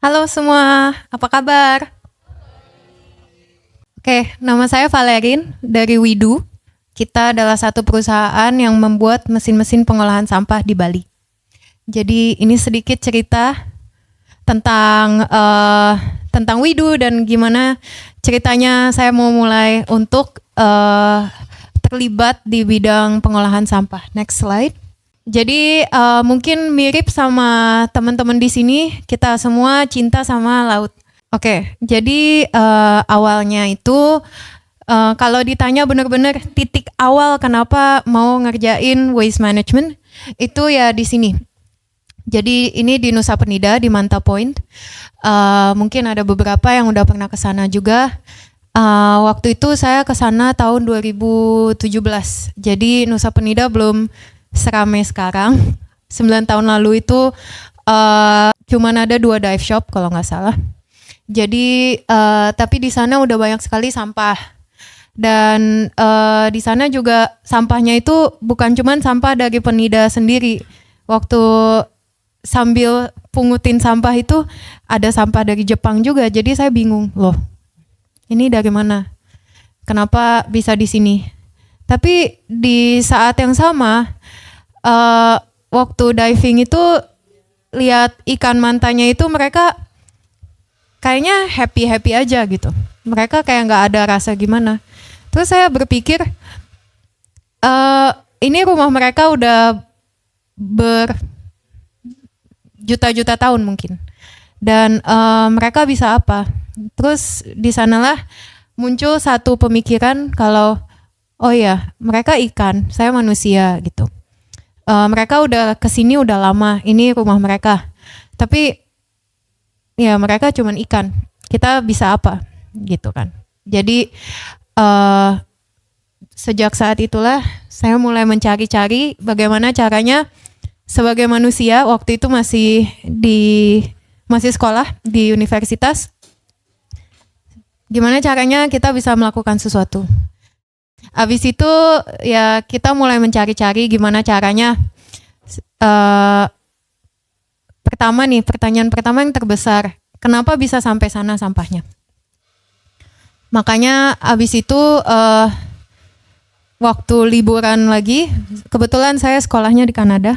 Halo semua, apa kabar? Oke, nama saya Valerin dari Widu. Kita adalah satu perusahaan yang membuat mesin-mesin pengolahan sampah di Bali. Jadi ini sedikit cerita tentang tentang Widu dan gimana ceritanya saya mau mulai untuk terlibat di bidang pengolahan sampah. Next slide. Jadi mungkin mirip sama teman-teman di sini, kita semua cinta sama laut. Oke, jadi awalnya itu kalau ditanya benar-benar titik awal kenapa mau ngerjain waste management itu ya di sini. Jadi ini di Nusa Penida di Manta Point. Mungkin ada beberapa yang udah pernah ke sana juga. Waktu itu saya ke sana tahun 2017. Jadi Nusa Penida belum seramai sekarang. 9 tahun lalu itu cuman ada 2 dive shop kalau nggak salah. Jadi tapi di sana udah banyak sekali sampah dan di sana juga sampahnya itu bukan cuman sampah dari Penida sendiri. Waktu sambil pungutin sampah itu ada sampah dari Jepang juga. Jadi saya bingung, loh ini dari mana? Kenapa bisa di sini? Tapi di saat yang sama waktu diving itu lihat ikan mantanya itu mereka kayaknya happy-happy aja gitu. Mereka kayak nggak ada rasa gimana. Terus saya berpikir, ini rumah mereka udah berjuta-juta tahun mungkin. Dan mereka bisa apa? Terus di sanalah muncul satu pemikiran kalau, oh ya mereka ikan, saya manusia gitu. Mereka udah kesini udah lama, ini rumah mereka. Tapi ya mereka cuman ikan, kita bisa apa gitu kan. Jadi sejak saat itulah saya mulai mencari-cari bagaimana caranya sebagai manusia, waktu itu masih sekolah di universitas, gimana caranya kita bisa melakukan sesuatu. Habis itu ya kita mulai mencari-cari gimana caranya. Pertanyaan pertama yang terbesar, kenapa bisa sampai sana sampahnya? Makanya abis itu waktu liburan lagi, kebetulan saya sekolahnya di Kanada,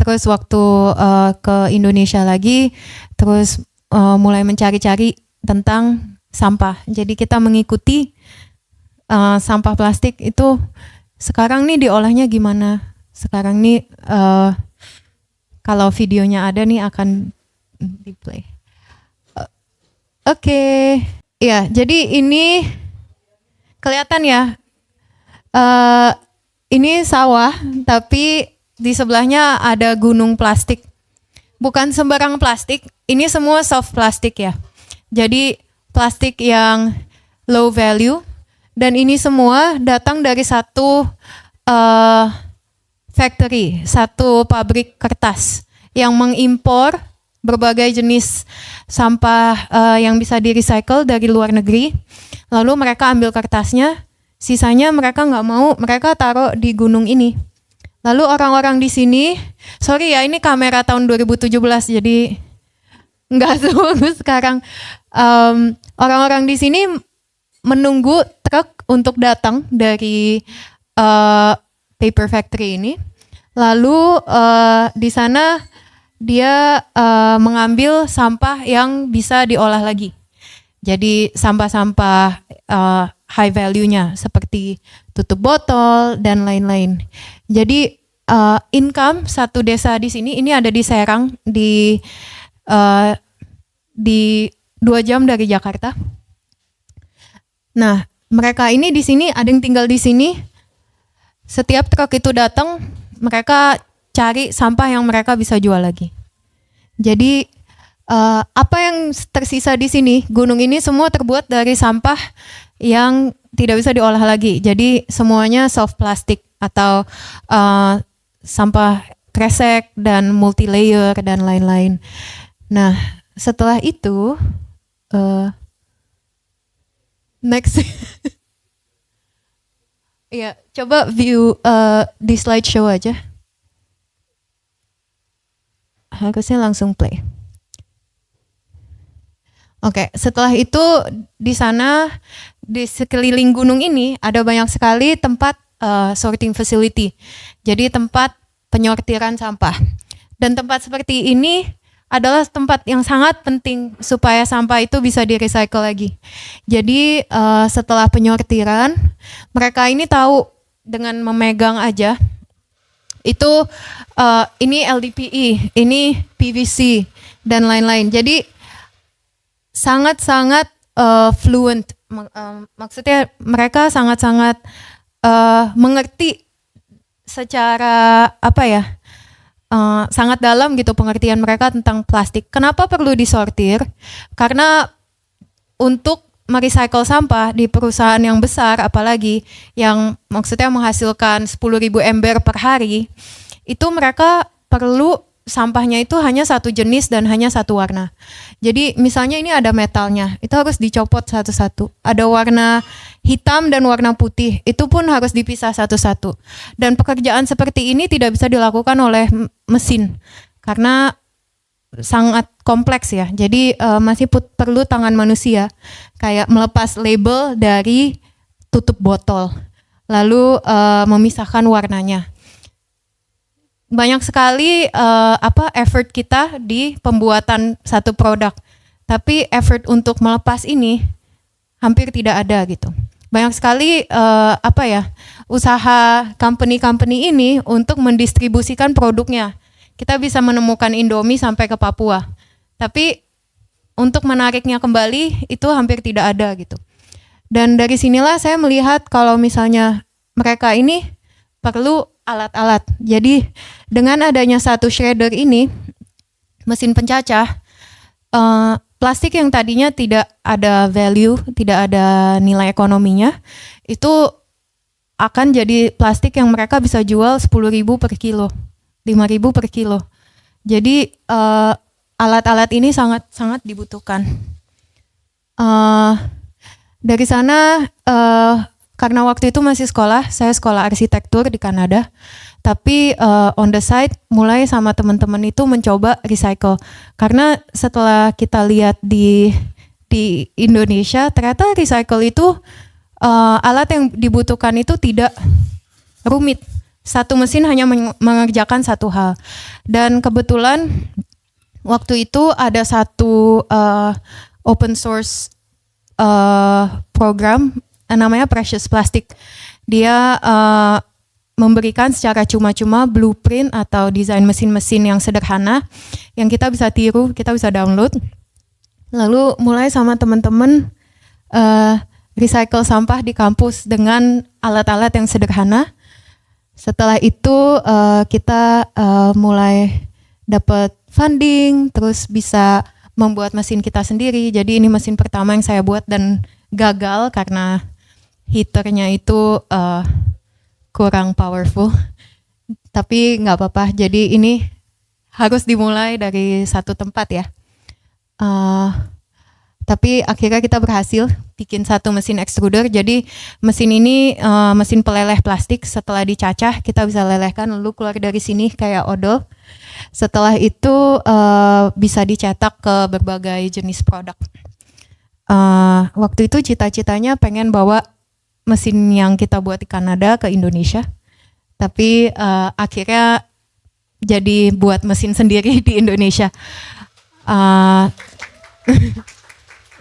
terus waktu ke Indonesia lagi, terus mulai mencari-cari tentang sampah. Jadi kita mengikuti sampah plastik itu sekarang nih diolahnya gimana? Sekarang nih kalau videonya ada nih akan di play. Oke. Ya, jadi ini kelihatan ya. Ini sawah, tapi di sebelahnya ada gunung plastik. Bukan sembarang plastik, ini semua soft plastik ya. Jadi plastik yang low value, dan ini semua datang dari satu factory, satu pabrik kertas yang mengimpor berbagai jenis sampah yang bisa di-recycle dari luar negeri. Lalu mereka ambil kertasnya, sisanya mereka nggak mau, mereka taruh di gunung ini. Lalu orang-orang di sini, sorry ya ini kamera tahun 2017 jadi nggak sebagus sekarang. Orang-orang di sini menunggu truk untuk datang dari paper factory ini. Lalu di sana dia mengambil sampah yang bisa diolah lagi. Jadi sampah-sampah high value-nya seperti tutup botol dan lain-lain. Jadi income satu desa di sini, ini ada di Serang, di 2 jam dari Jakarta. Nah, mereka ini di sini ada yang tinggal di sini. Setiap truk itu datang, mereka cari sampah yang mereka bisa jual lagi. Jadi apa yang tersisa di sini, gunung ini semua terbuat dari sampah yang tidak bisa diolah lagi. Jadi semuanya soft plastic atau sampah kresek dan multi layer dan lain-lain. Nah, setelah itu next. Ya, coba view di slideshow aja. Harusnya langsung play. Oke, setelah itu di sana di sekeliling gunung ini ada banyak sekali tempat sorting facility. Jadi tempat penyortiran sampah. Dan tempat seperti ini adalah tempat yang sangat penting supaya sampah itu bisa di-recycle lagi. Jadi setelah penyortiran, mereka ini tahu dengan memegang aja itu ini LDPE, ini PVC dan lain-lain. Jadi sangat-sangat fluent, maksudnya mereka sangat-sangat mengerti secara apa ya, sangat dalam gitu pengertian mereka tentang plastik. Kenapa perlu disortir? Karena untuk merecycle sampah di perusahaan yang besar, apalagi yang maksudnya menghasilkan 10.000 ember per hari, itu mereka perlu sampahnya itu hanya satu jenis dan hanya satu warna. Jadi misalnya ini ada metalnya, itu harus dicopot satu-satu. Ada warna hitam dan warna putih, itu pun harus dipisah satu-satu. Dan pekerjaan seperti ini tidak bisa dilakukan oleh mesin, karena sangat kompleks ya. Jadi masih perlu tangan manusia, kayak melepas label dari tutup botol, lalu memisahkan warnanya. Banyak sekali effort kita di pembuatan satu produk, tapi effort untuk melepas ini hampir tidak ada gitu. Banyak sekali usaha company-company ini untuk mendistribusikan produknya. Kita bisa menemukan Indomie sampai ke Papua, tapi untuk menariknya kembali itu hampir tidak ada gitu. Dan dari sinilah saya melihat kalau misalnya mereka ini perlu alat-alat. Jadi dengan adanya satu shredder ini, mesin pencacah, plastik yang tadinya tidak ada value, tidak ada nilai ekonominya, itu akan jadi plastik yang mereka bisa jual 10.000 per kilo, 5.000 per kilo. Jadi alat-alat ini sangat dibutuhkan. Dari sana karena waktu itu masih sekolah, saya sekolah arsitektur di Kanada, tapi on the side mulai sama teman-teman itu mencoba recycle. Karena setelah kita lihat di Indonesia, ternyata recycle itu alat yang dibutuhkan itu tidak rumit. Satu mesin hanya mengerjakan satu hal. Dan kebetulan waktu itu ada satu open source program namanya Precious Plastic. Dia memberikan secara cuma-cuma blueprint atau desain mesin-mesin yang sederhana yang kita bisa tiru, kita bisa download. Lalu mulai sama teman-teman recycle sampah di kampus dengan alat-alat yang sederhana. Setelah itu kita mulai dapat funding, terus bisa membuat mesin kita sendiri. Jadi ini mesin pertama yang saya buat dan gagal karena heaternya itu kurang powerful. Tapi nggak apa-apa. Jadi ini harus dimulai dari satu tempat ya. Tapi akhirnya kita berhasil bikin satu mesin extruder. Jadi mesin ini mesin peleleh plastik. Setelah dicacah kita bisa lelehkan lalu keluar dari sini kayak odol. Setelah itu bisa dicetak ke berbagai jenis produk. Waktu itu cita-citanya pengen bawa mesin yang kita buat di Kanada ke Indonesia. Tapi akhirnya jadi buat mesin sendiri di Indonesia.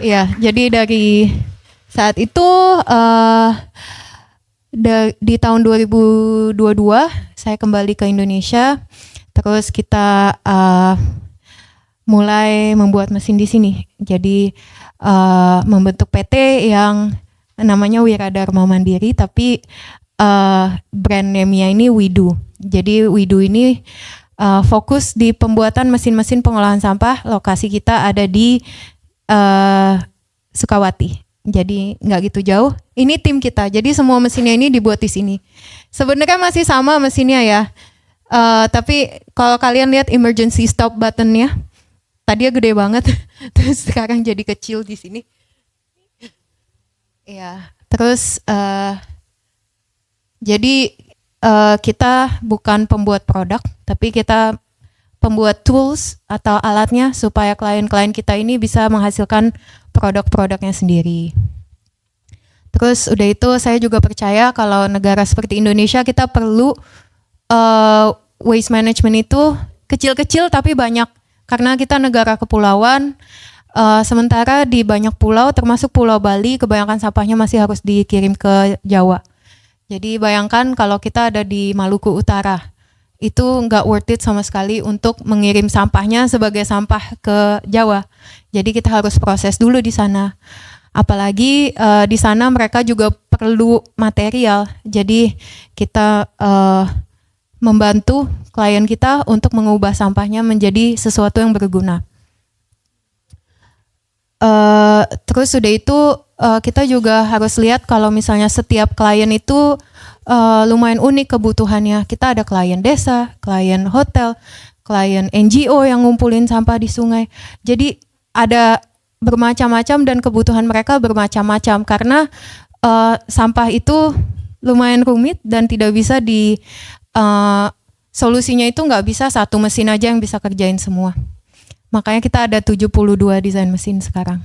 Ya, jadi dari saat itu di tahun 2022 saya kembali ke Indonesia, terus kita mulai membuat mesin di sini. Jadi membentuk PT yang namanya Wiradharma Mandiri, tapi brand name-nya ini WeDo. Jadi WeDo ini fokus di pembuatan mesin-mesin pengolahan sampah. Lokasi kita ada di Sukawati, jadi nggak gitu jauh. Ini tim kita, jadi semua mesinnya ini dibuat di sini. Sebenarnya masih sama mesinnya ya, tapi kalau kalian lihat emergency stop buttonnya, tadinya gede banget, terus sekarang jadi kecil di sini. Ya, terus jadi kita bukan pembuat produk, tapi kita pembuat tools atau alatnya supaya klien-klien kita ini bisa menghasilkan produk-produknya sendiri. Terus udah itu saya juga percaya kalau negara seperti Indonesia kita perlu waste management itu kecil-kecil tapi banyak, karena kita negara kepulauan, sementara di banyak pulau termasuk Pulau Bali kebanyakan sampahnya masih harus dikirim ke Jawa. Jadi bayangkan kalau kita ada di Maluku Utara, itu nggak worth it sama sekali untuk mengirim sampahnya sebagai sampah ke Jawa. Jadi kita harus proses dulu di sana. Apalagi di sana mereka juga perlu material. Jadi kita membantu klien kita untuk mengubah sampahnya menjadi sesuatu yang berguna. Terus udah itu kita juga harus lihat kalau misalnya setiap klien itu lumayan unik kebutuhannya. Kita ada klien desa, klien hotel, klien NGO yang ngumpulin sampah di sungai. Jadi ada bermacam-macam dan kebutuhan mereka bermacam-macam karena sampah itu lumayan rumit dan tidak bisa solusinya itu nggak bisa satu mesin aja yang bisa kerjain semua. Makanya kita ada 72 desain mesin sekarang.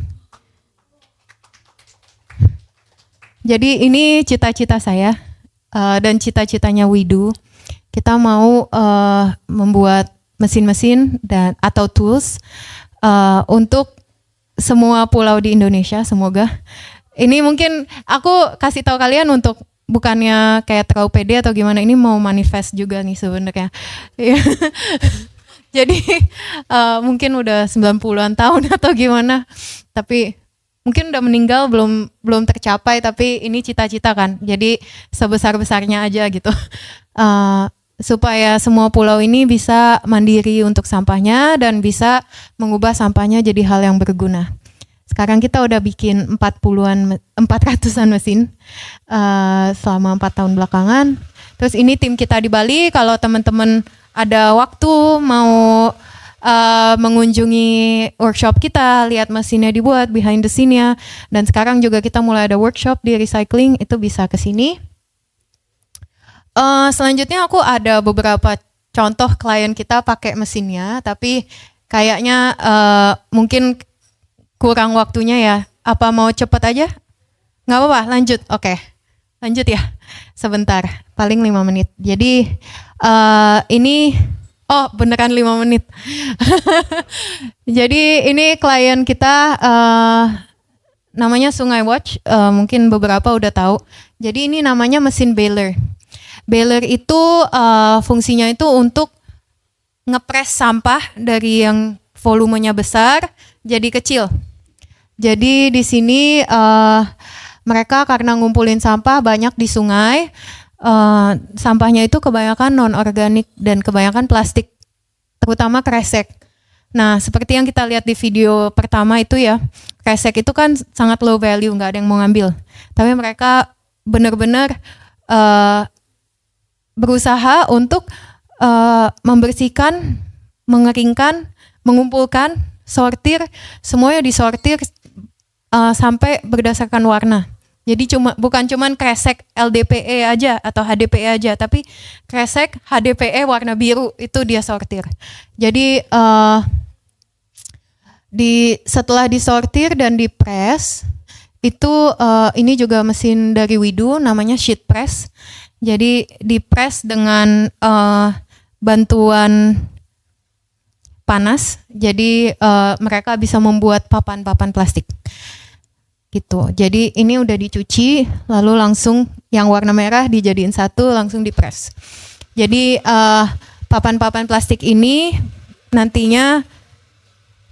Jadi ini cita-cita saya dan cita-citanya WeDo. Kita mau membuat mesin-mesin atau tools untuk semua pulau di Indonesia, semoga. Ini mungkin aku kasih tahu kalian untuk bukannya kayak terlalu pede atau gimana, ini mau manifest juga nih sebenarnya. Jadi mungkin udah 90-an tahun atau gimana, tapi mungkin udah meninggal belum tercapai, tapi ini cita-cita kan. Jadi sebesar-besarnya aja gitu. Supaya semua pulau ini bisa mandiri untuk sampahnya dan bisa mengubah sampahnya jadi hal yang berguna. Sekarang kita udah bikin 400-an mesin selama 4 tahun belakangan. Terus ini tim kita di Bali, kalau teman-teman ada waktu mau mengunjungi workshop kita, lihat mesinnya dibuat, behind the scene-nya. Dan sekarang juga kita mulai ada workshop di recycling, itu bisa ke sini. Selanjutnya aku ada beberapa contoh klien kita pakai mesinnya, tapi kayaknya mungkin kurang waktunya ya. Apa mau cepet aja? Nggak apa-apa, lanjut. Oke, lanjut ya. Sebentar, paling 5 menit. Jadi ini, beneran 5 menit. Jadi ini klien kita namanya Sungai Watch, mungkin beberapa udah tahu. Jadi ini namanya mesin baler. Baler itu fungsinya itu untuk ngepres sampah dari yang volumenya besar jadi kecil. Jadi di sini mereka karena ngumpulin sampah banyak di sungai, sampahnya itu kebanyakan non-organik dan kebanyakan plastik, terutama kresek. Nah, seperti yang kita lihat di video pertama itu ya, kresek itu kan sangat low value, nggak ada yang mau ngambil. Tapi mereka benar-benar berusaha untuk membersihkan, mengeringkan, mengumpulkan, sortir, semuanya disortir sampai berdasarkan warna. Jadi bukan cuman kresek LDPE aja atau HDPE aja, tapi kresek HDPE warna biru itu dia sortir. Jadi setelah disortir dan dipres itu ini juga mesin dari WeDo namanya sheet press. Jadi dipres dengan bantuan panas. Jadi mereka bisa membuat papan-papan plastik. Gitu. Jadi ini udah dicuci, lalu langsung yang warna merah dijadiin satu, langsung dipres. Jadi papan-papan plastik ini nantinya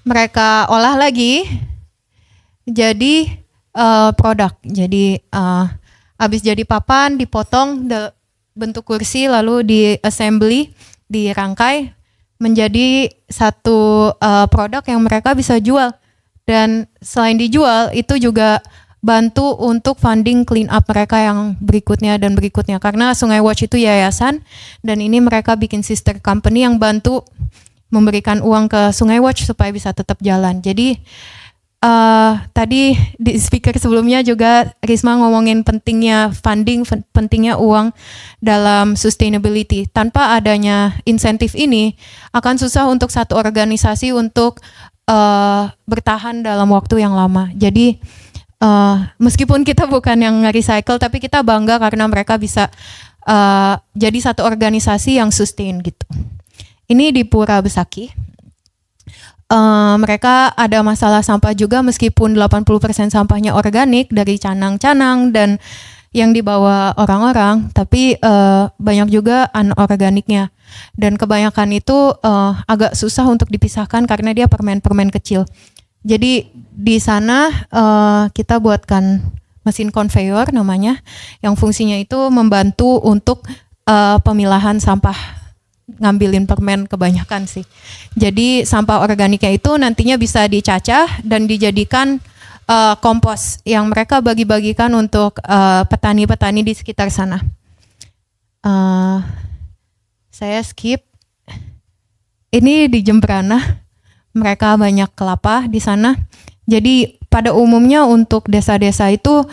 mereka olah lagi jadi produk. Jadi habis jadi papan dipotong bentuk kursi, lalu di-assembly, dirangkai menjadi satu produk yang mereka bisa jual. Dan selain dijual, itu juga bantu untuk funding clean up mereka yang berikutnya dan berikutnya. Karena Sungai Watch itu yayasan, dan ini mereka bikin sister company yang bantu memberikan uang ke Sungai Watch supaya bisa tetap jalan. Jadi tadi di speaker sebelumnya juga Risma ngomongin pentingnya funding, pentingnya uang dalam sustainability. Tanpa adanya insentif ini akan susah untuk satu organisasi untuk bertahan dalam waktu yang lama. Jadi meskipun kita bukan yang nge-recycle, tapi kita bangga karena mereka bisa jadi satu organisasi yang sustain gitu. Ini di Pura Besaki. Mereka ada masalah sampah juga meskipun 80% sampahnya organik dari canang-canang dan yang dibawa orang-orang, tapi banyak juga anorganiknya. Dan kebanyakan itu agak susah untuk dipisahkan karena dia permen-permen kecil. Jadi di sana kita buatkan mesin konveyor namanya, yang fungsinya itu membantu untuk pemilahan sampah, ngambilin permen kebanyakan sih. Jadi sampah organiknya itu nantinya bisa dicacah dan dijadikan kompos yang mereka bagi-bagikan untuk petani-petani di sekitar sana. Saya skip. Ini di Jembrana, mereka banyak kelapa di sana. Jadi pada umumnya untuk desa-desa itu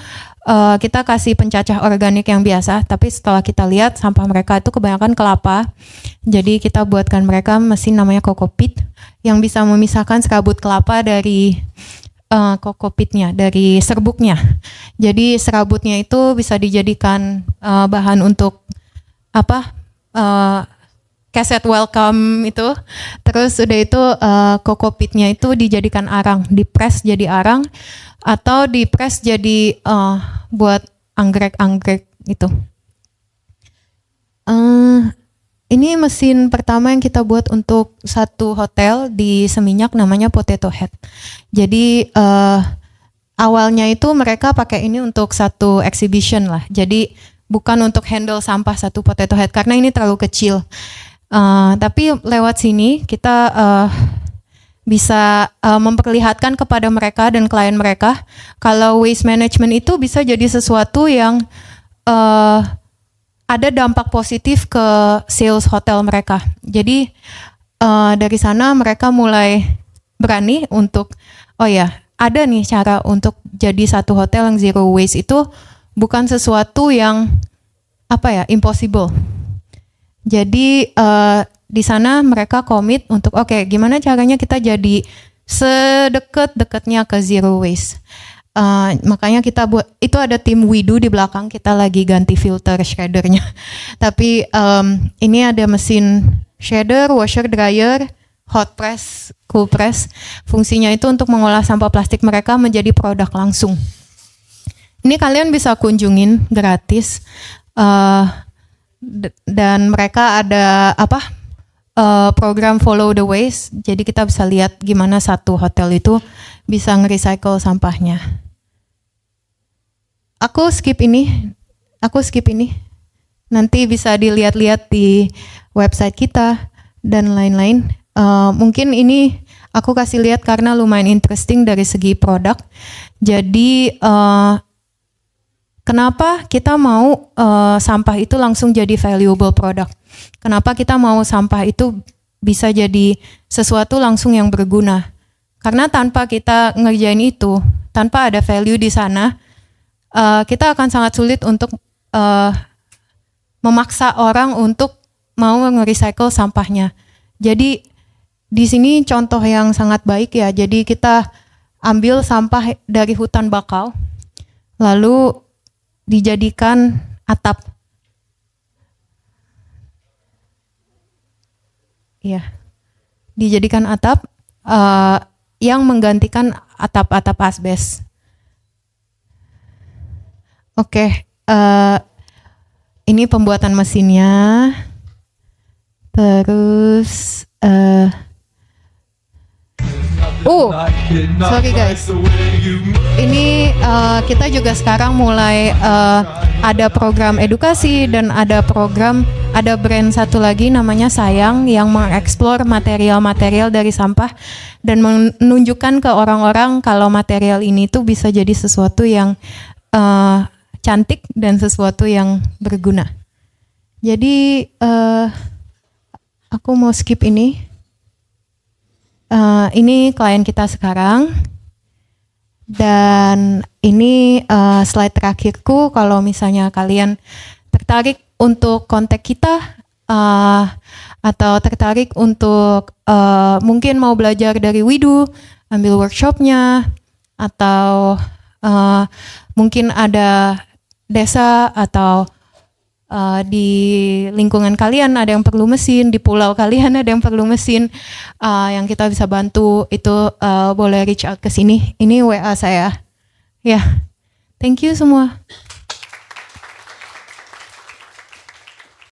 kita kasih pencacah organik yang biasa, tapi setelah kita lihat sampah mereka itu kebanyakan kelapa. Jadi kita buatkan mereka mesin namanya kokopit yang bisa memisahkan serabut kelapa dari kokopitnya, dari serbuknya. Jadi serabutnya itu bisa dijadikan bahan untuk kaset welcome itu. Terus udah itu kokopitnya itu dijadikan arang, dipres jadi arang atau dipres jadi buat anggrek-anggrek gitu. Ini mesin pertama yang kita buat untuk satu hotel di Seminyak namanya Potato Head. Jadi awalnya itu mereka pakai ini untuk satu exhibition lah. Jadi bukan untuk handle sampah satu potato head karena ini terlalu kecil. Tapi lewat sini kita bisa memperlihatkan kepada mereka dan klien mereka kalau waste management itu bisa jadi sesuatu yang ada dampak positif ke sales hotel mereka. Jadi dari sana mereka mulai berani untuk ada nih cara untuk jadi satu hotel yang zero waste itu bukan sesuatu yang impossible. Jadi di sana mereka komit untuk gimana caranya kita jadi sedekat-dekatnya ke zero waste. Makanya kita buat itu, ada tim WeDo di belakang, kita lagi ganti filter shreddernya. Tapi ini ada mesin shredder, washer, dryer, hot press, cool press. Fungsinya itu untuk mengolah sampah plastik mereka menjadi produk langsung. Ini kalian bisa kunjungin gratis. Dan mereka ada program follow the waste. Jadi kita bisa lihat gimana satu hotel itu bisa nge-recycle sampahnya. Aku skip ini. Nanti bisa dilihat-lihat di website kita dan lain-lain. Mungkin ini aku kasih lihat karena lumayan interesting dari segi produk. Jadi kenapa kita mau sampah itu langsung jadi valuable product? Kenapa kita mau sampah itu bisa jadi sesuatu langsung yang berguna? Karena tanpa kita ngerjain itu, tanpa ada value di sana, kita akan sangat sulit untuk memaksa orang untuk mau nge-recycle sampahnya. Jadi di sini contoh yang sangat baik ya. Jadi kita ambil sampah dari hutan bakau, lalu dijadikan atap. Ya, dijadikan atap yang menggantikan atap-atap asbes. Ini pembuatan mesinnya. Terus sorry guys. Ini kita juga sekarang mulai ada program edukasi dan ada brand satu lagi namanya Sayang yang mengeksplor material-material dari sampah dan menunjukkan ke orang-orang kalau material ini tuh bisa jadi sesuatu yang cantik dan sesuatu yang berguna. Jadi aku mau skip ini. Ini klien kita sekarang. Dan ini slide terakhirku, kalau misalnya kalian tertarik untuk kontak kita atau tertarik untuk mungkin mau belajar dari Widu, ambil workshopnya, atau mungkin ada desa atau di lingkungan kalian ada yang perlu mesin, di pulau kalian ada yang perlu mesin yang kita bisa bantu, itu boleh reach out ke sini. Ini WA saya. Ya, thank you semua.